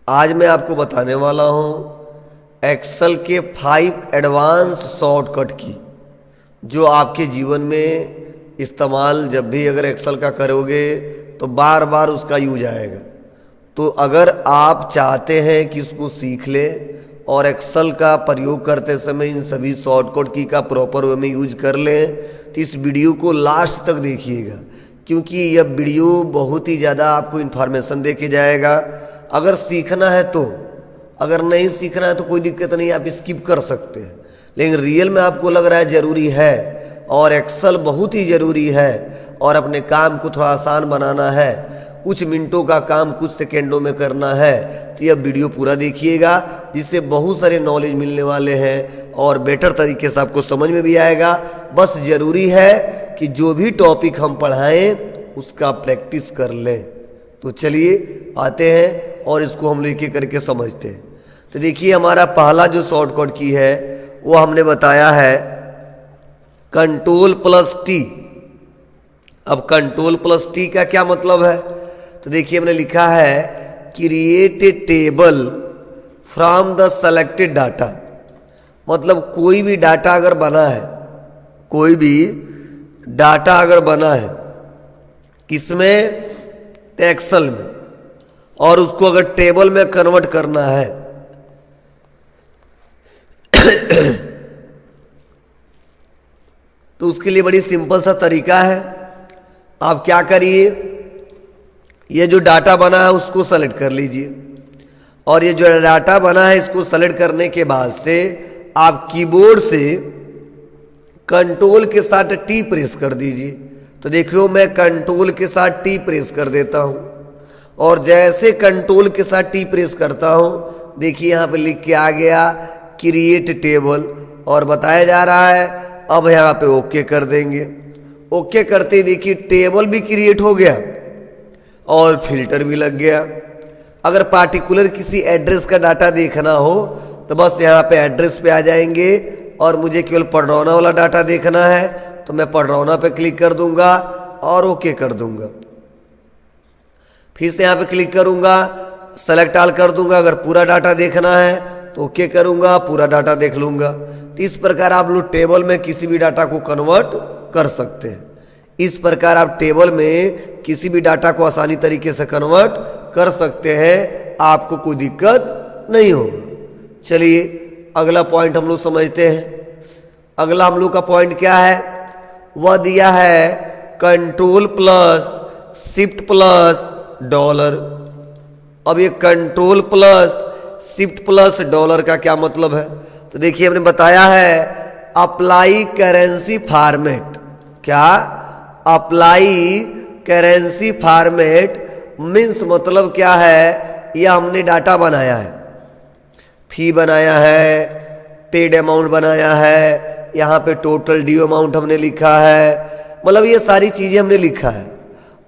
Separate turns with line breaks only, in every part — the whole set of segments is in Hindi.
आज मैं आपको बताने वाला हूं एक्सेल के 5 एडवांस शॉर्टकट की जो आपके जीवन में इस्तेमाल जब भी अगर एक्सेल का करोगे तो बार बार उसका यूज आएगा। तो अगर आप चाहते हैं कि इसको सीख लें और एक्सेल का प्रयोग करते समय इन सभी शॉर्टकट की का प्रॉपर वे में यूज कर लें तो इस वीडियो को लास्ट तक देखिएगा, क्योंकि यह वीडियो बहुत ही ज़्यादा आपको इन्फॉर्मेशन दे के जाएगा। अगर सीखना है तो, अगर नहीं सीखना है तो कोई दिक्कत नहीं, आप स्किप कर सकते हैं। लेकिन रियल में आपको लग रहा है ज़रूरी है और एक्सेल बहुत ही ज़रूरी है और अपने काम को थोड़ा आसान बनाना है, कुछ मिनटों का काम कुछ सेकेंडों में करना है, तो यह वीडियो पूरा देखिएगा जिससे बहुत सारे नॉलेज मिलने वाले हैं और बेटर तरीके से आपको समझ में भी आएगा। बस ज़रूरी है कि जो भी टॉपिक हम पढ़ाएं उसका प्रैक्टिस कर लें। तो चलिए आते हैं और इसको हम लेके करके समझते हैं। तो देखिए हमारा पहला जो शॉर्टकट की है वो हमने बताया है Ctrl+T। अब Ctrl+T का क्या मतलब है? तो देखिए हमने लिखा है create a table from the selected data. मतलब कोई भी डाटा अगर बना है, कोई भी डाटा अगर बना है किसमें? एक्सेल में, और उसको अगर टेबल में कन्वर्ट करना है तो उसके लिए बड़ी सिंपल सा तरीका है। आप क्या करिए, ये जो डाटा बना है उसको सेलेक्ट कर लीजिए और ये जो डाटा बना है इसको सेलेक्ट करने के बाद से आप कीबोर्ड से कंट्रोल के साथ टी प्रेस कर दीजिए। तो देखियो मैं कंट्रोल के साथ टी प्रेस कर देता हूं और जैसे कंट्रोल के साथ टी प्रेस करता हूं देखिए यहां पे लिख के आ गया क्रिएट टेबल और बताया जा रहा है। अब यहां पे ओके कर देंगे। ओके करते ही देखिए टेबल भी क्रिएट हो गया और फिल्टर भी लग गया। अगर पार्टिकुलर किसी एड्रेस का डाटा देखना हो तो बस यहाँ पे एड्रेस पे आ जाएंगे और मुझे केवल पडरौना वाला डाटा देखना है तो मैं पडरौना पे क्लिक कर दूंगा और ओके कर दूंगा। फिर से यहाँ पे क्लिक करूंगा, सेलेक्ट ऑल कर दूंगा। अगर पूरा डाटा देखना है तो ओके करूंगा, पूरा डाटा देख लूंगा। तो इस प्रकार आप लोग टेबल में किसी भी डाटा को कन्वर्ट कर सकते हैं। इस प्रकार आप टेबल में किसी भी डाटा को आसानी तरीके से कन्वर्ट कर सकते हैं, आपको कोई दिक्कत नहीं होगी। चलिए अगला पॉइंट हम लोग समझते हैं। अगला हम लोग का पॉइंट क्या है? वह दिया है Ctrl+Shift+$। अब ये Ctrl+Shift+$ का क्या मतलब है? तो देखिए हमने बताया है अप्लाई करेंसी फॉर्मेट। क्या? अप्लाई करेंसी फॉर्मेट मीन्स मतलब क्या है? यह हमने डाटा बनाया है, फी बनाया है, पेड अमाउंट बनाया है, यहाँ पे टोटल ड्यू अमाउंट हमने लिखा है, मतलब ये सारी चीजें हमने लिखा है।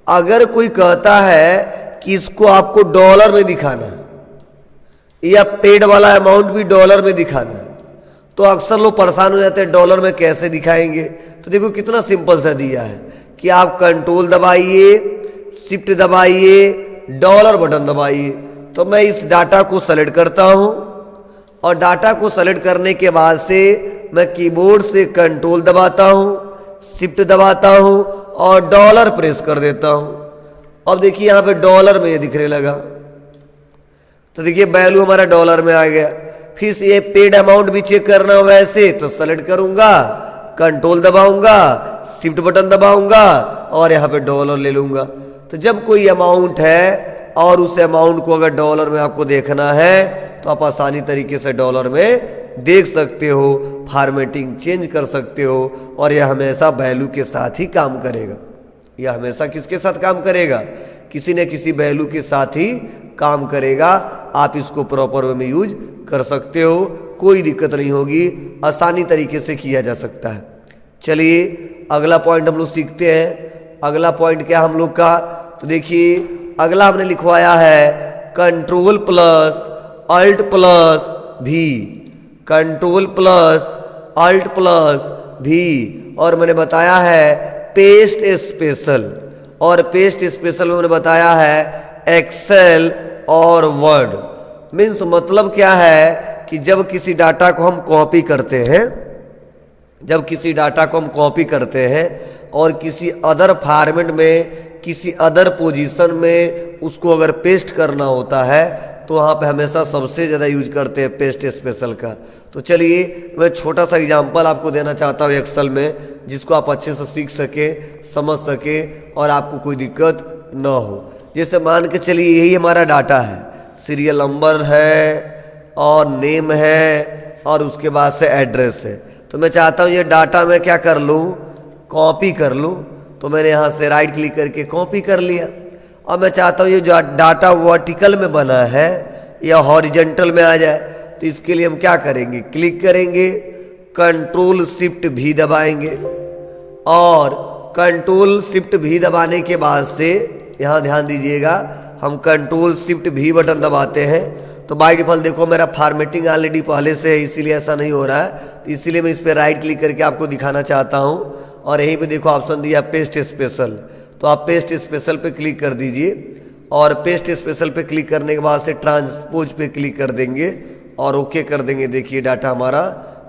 अगर कोई कहता है कि इसको आपको डॉलर में दिखाना है या पेड वाला अमाउंट भी डॉलर में दिखाना है तो अक्सर लोग परेशान हो जाते हैं डॉलर में कैसे दिखाएंगे। तो देखो कितना सिंपल सा दिया है कि आप कंट्रोल दबाइए, शिफ्ट दबाइए, डॉलर बटन दबाइए। तो मैं इस डाटा को सेलेक्ट करता हूं और डाटा को सेलेक्ट करने के बाद से मैं कीबोर्ड से कंट्रोल दबाता हूं, शिफ्ट दबाता हूं और डॉलर प्रेस कर देता हूं। अब देखिए यहां पे डॉलर में ये दिखने लगा, तो देखिए वैल्यू हमारा डॉलर में आ गया। फिर से ये पेड अमाउंट भी चेक करना हो वैसे तो सेलेक्ट करूंगा, कंट्रोल दबाऊंगा, शिफ्ट बटन दबाऊंगा और यहाँ पे डॉलर ले लूंगा। तो जब कोई अमाउंट है और उस अमाउंट को अगर डॉलर में आपको देखना है तो आप आसानी तरीके से डॉलर में देख सकते हो, फॉर्मेटिंग चेंज कर सकते हो और यह हमेशा वैल्यू के साथ ही काम करेगा। यह हमेशा किसके साथ काम करेगा? किसी न किसी वैल्यू के साथ ही काम करेगा। आप इसको प्रॉपर वे में यूज कर सकते हो, कोई दिक्कत नहीं होगी, आसानी तरीके से किया जा सकता है। चलिए अगला पॉइंट हम लोग सीखते हैं। अगला पॉइंट क्या हम लोग का? तो देखिए अगला हमने लिखवाया है Ctrl+Alt+V, Ctrl+Alt+V और मैंने बताया है पेस्ट स्पेशल, और पेस्ट स्पेशल में मैंने बताया है एक्सेल और वर्ड। मीन्स मतलब क्या है कि जब किसी डाटा को हम कॉपी करते हैं, जब किसी डाटा को हम कॉपी करते हैं और किसी अदर फॉर्मेट में, किसी अदर पोजीशन में उसको अगर पेस्ट करना होता है तो वहाँ पे हमेशा सबसे ज़्यादा यूज करते हैं पेस्ट स्पेशल का। तो चलिए मैं छोटा सा एग्जांपल आपको देना चाहता हूँ एक्सेल में, जिसको आप अच्छे से सीख सके, समझ सके और आपको कोई दिक्कत ना हो। जैसे मान के चलिए यही हमारा डाटा है, सीरियल नंबर है और नेम है और उसके बाद से एड्रेस है। तो मैं चाहता हूँ ये डाटा मैं क्या कर लूँ, कॉपी कर लूँ। तो मैंने यहाँ से राइट क्लिक करके कॉपी कर लिया। और मैं चाहता हूँ ये जो डाटा वर्टिकल में बना है या हॉरिजेंटल में आ जाए, तो इसके लिए हम क्या करेंगे, क्लिक करेंगे, कंट्रोल शिफ्ट भी दबाएंगे और कंट्रोल शिफ्ट भी दबाने के बाद से यहाँ ध्यान दीजिएगा, हम कंट्रोल शिफ्ट भी बटन दबाते हैं तो बाय डिफॉल्ट देखो मेरा फॉर्मेटिंग ऑलरेडी पहले से है, इसीलिए ऐसा नहीं हो रहा है। तो इसीलिए मैं इस पर राइट क्लिक करके आपको दिखाना चाहता हूँ। और यहीं पे देखो ऑप्शन दिया पेस्ट स्पेशल, तो आप पेस्ट स्पेशल पे क्लिक कर दीजिए और पेस्ट स्पेशल पे क्लिक करने के बाद से ट्रांसपोज पे क्लिक कर देंगे और ओके कर देंगे। देखिए डाटा हमारा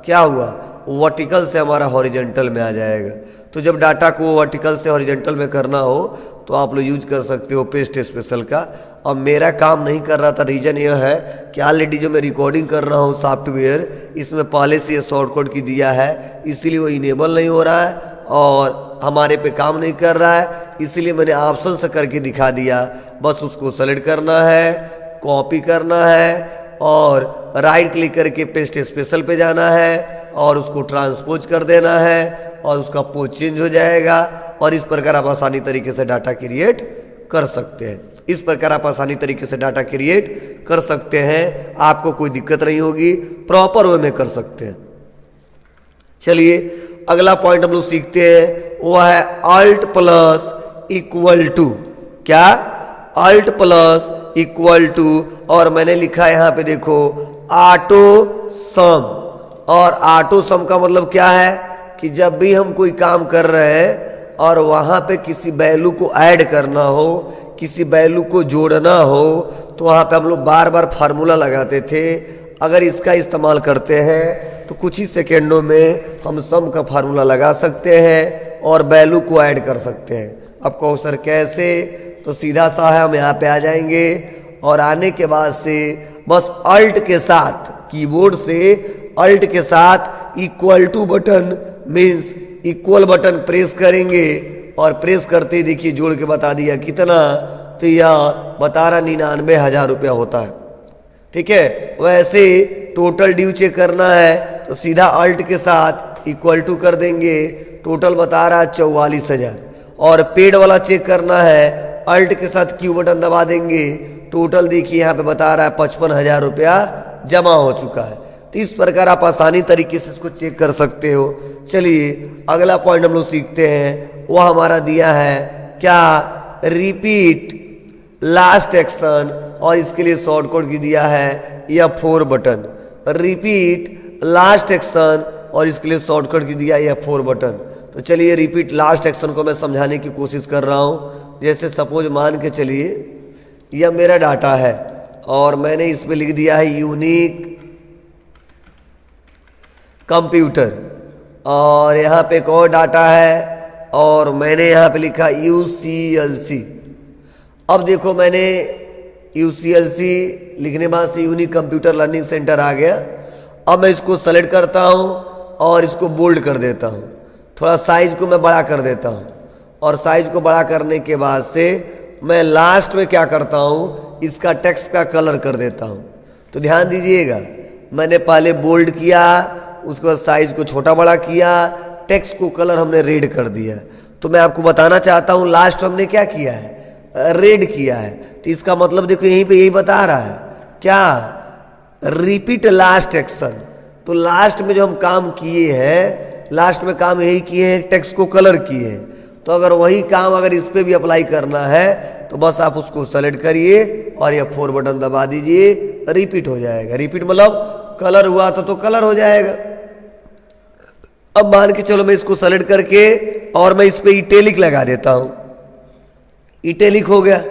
क्या हुआ, वर्टिकल से हमारा हॉरिजेंटल में आ जाएगा। तो जब डाटा को वर्टिकल से हॉरिजेंटल में करना हो तो आप लोग यूज कर सकते हो पेस्ट स्पेशल का। और मेरा काम नहीं कर रहा था, रीजन यह है कि ऑलरेडी जो मैं रिकॉर्डिंग कर रहा हूँ सॉफ्टवेयर, इसमें पहले से ये शॉर्टकट की दिया है, इसीलिए वो इनेबल नहीं हो रहा है और हमारे पे काम नहीं कर रहा है। इसीलिए मैंने ऑप्शन से करके दिखा दिया। बस उसको सेलेक्ट करना है, कॉपी करना है और राइट क्लिक करके पेस्ट स्पेशल पे जाना है और उसको ट्रांसपोज कर देना है और उसका पोज चेंज हो जाएगा। और इस प्रकार आप आसानी तरीके से डाटा क्रिएट कर सकते हैं। इस प्रकार आप आसानी तरीके से डाटा क्रिएट कर सकते हैं, आपको कोई दिक्कत नहीं होगी, प्रॉपर वे में कर सकते हैं। चलिए अगला पॉइंट हम लोग सीखते हैं, वो है अल्ट प्लस इक्वल टू। क्या, अल्ट प्लस इक्वल टू। और मैंने लिखा है यहाँ पे देखो ऑटो सम। और ऑटो सम का मतलब क्या है कि जब भी हम कोई काम कर रहे हैं और वहाँ पे किसी वैल्यू को ऐड करना हो, किसी वैल्यू को जोड़ना हो, तो वहाँ पे हम लोग बार बार फार्मूला लगाते थे। अगर इसका इस्तेमाल करते हैं तो कुछ ही सेकेंडों में हम सम का फार्मूला लगा सकते हैं और वैल्यू को ऐड कर सकते हैं। अब कहो सर कैसे, तो सीधा सा है, हम यहाँ पे आ जाएंगे और आने के बाद से बस अल्ट के साथ, कीबोर्ड से अल्ट के साथ equal to button means equal button press करेंगे और प्रेस करते ही देखिए जोड़ के बता दिया कितना, तो यह बता रहा 99,000 रुपया होता है। ठीक है, वैसे टोटल ड्यू चेक करना है तो सीधा अल्ट के साथ इक्वल टू कर देंगे, टोटल बता रहा 44,000। और पेड वाला चेक करना है, अल्ट के साथ क्यू बटन दबा देंगे, टोटल देखिए यहाँ पे बता रहा है 55,000 रुपया जमा हो चुका है। तो इस प्रकार आप आसानी तरीके से इसको चेक कर सकते हो। चलिए अगला पॉइंट हम लोग सीखते हैं, वह हमारा दिया है क्या, रिपीट लास्ट एक्शन। और इसके लिए शॉर्टकट की दिया है F4 button, repeat last action. और इसके लिए शॉर्टकट की दिया है F4 बटन। तो चलिए रिपीट लास्ट एक्शन को मैं समझाने की कोशिश कर रहा हूँ। जैसे सपोज मान के चलिए यह मेरा डाटा है और मैंने इसमें लिख दिया है यूनिक कंप्यूटर, और यहाँ पे एक और डाटा है और मैंने यहाँ पे लिखा UCLC। अब देखो मैंने UCLC लिखने बाद से यूनिक कंप्यूटर लर्निंग सेंटर आ गया। अब मैं इसको सेलेक्ट करता हूँ और इसको बोल्ड कर देता हूँ, थोड़ा साइज को मैं बड़ा कर देता हूँ। और साइज को बड़ा करने के बाद से मैं लास्ट में क्या करता हूँ, इसका टेक्स्ट का कलर कर देता हूँ। तो ध्यान दीजिएगा, मैंने पहले बोल्ड किया, उसके बाद साइज को छोटा बड़ा किया, टेक्स्ट को कलर हमने रेड कर दिया। तो मैं आपको बताना चाहता हूँ लास्ट हमने क्या किया है, रेड किया है। तो इसका मतलब देखो यहीं पे यही बता रहा है क्या, रिपीट लास्ट एक्शन। तो लास्ट में जो हम काम किए हैं, लास्ट में काम यही किए हैं, टेक्स्ट को कलर किए हैं। तो अगर वही काम अगर इस पे भी अप्लाई करना है तो बस आप उसको सेलेक्ट करिए और ये 4 बटन दबा दीजिए, रिपीट हो जाएगा। रिपीट मतलब कलर हुआ तो कलर हो जाएगा। अब मान के चलो मैं इसको सेलेक्ट करके और मैं इस पे इटैलिक लगा देता हूं, इटैलिक हो गया।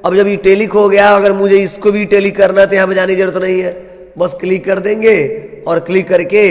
अब जब इटैलिक हो गया, अगर मुझे इसको भी इटैलिक करना है तो यहाँ पे जाने की जरूरत नहीं है, बस क्लिक कर देंगे और क्लिक करके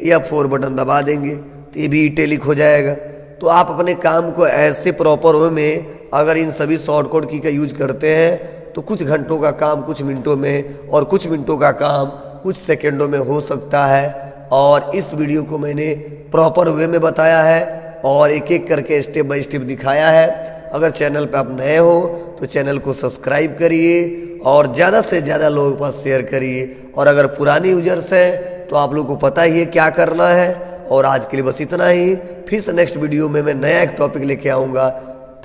या 4 बटन दबा देंगे तो ये भी इटैलिक हो जाएगा। तो आप अपने काम को ऐसे प्रॉपर वे में अगर इन सभी शॉर्टकट की का यूज करते हैं तो कुछ घंटों का काम कुछ मिनटों में और कुछ मिनटों का काम कुछ सेकंडों में हो सकता है। और इस वीडियो को मैंने प्रॉपर वे में बताया है और एक एक करके स्टेप बाय स्टेप दिखाया है। अगर चैनल पे आप नए हो तो चैनल को सब्सक्राइब करिए और ज़्यादा से ज़्यादा लोगों के पास शेयर करिए। और अगर पुराने यूजर्स हैं तो आप लोगों को पता ही है क्या करना है। और आज के लिए बस इतना ही, फिर से नेक्स्ट वीडियो में मैं नया एक टॉपिक लेके आऊँगा।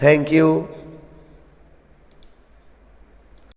Thank you.